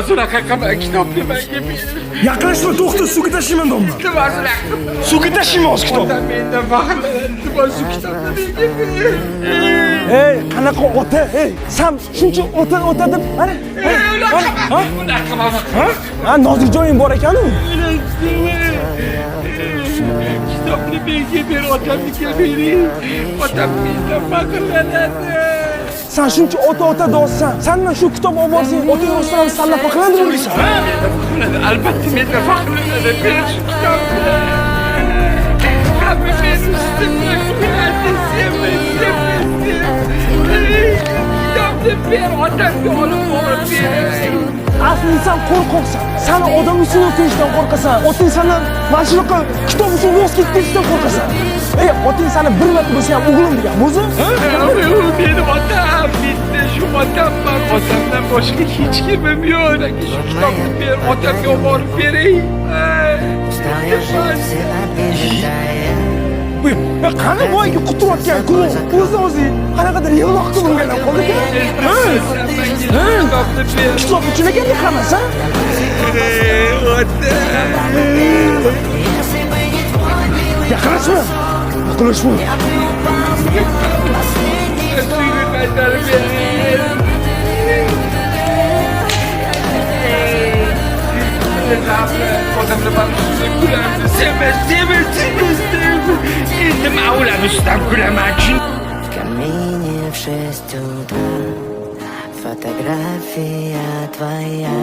Shunaqa kitobni menga ber. Yaqinlashma, to'xta, suvga tashlayman domla. Suvga tashlayman o'z kitobni. Ota mendan faxrlanadi, shu kitobni menga ber. Ey, qanaqa ota? Ey, sen shuncha ota deb, mana. Ha, nozirjoying bor ekan-ku. Kitobni menga ber, otamnikiga bering. Otam mendan faxrlanadi. Sen shuncha ota deyapsan. Sendan shu kitob olib borsang, otang rostdan sallab faxrlanadi deysan. Albatta mendan faxrlanadi. Ber shu kitobni. Hamma meni ustimga kuladi, sevmaydi. Kitobni ber, otamga olib borib beray. Aslida sen qo'rqoqsan. Sen odam uchun o'qishdan qo'rqasan. Otang sendan mana shunaqa kitob uchun voz kechishdan qo'rqasan. Ey, otang seni bir marta bo'lsa ham o'g'lim degan o'zi? Meni otam bitta, shu otamman. Otamdan boshqa hech kimim yo'q. Shu kitobni ber, otamga olib borib beray. Qani boyga quturayotgan kun o'zi qanaqadir yig'loq qilgan qoldi-ku. Kitob uchun ekan hammasi. Yaqinlashma. Yaqinlashma. Odamlar bana kularni sevmez. Endi ma'ulan ustidan kulaman. Ко мне в 6 утра фотография твоя.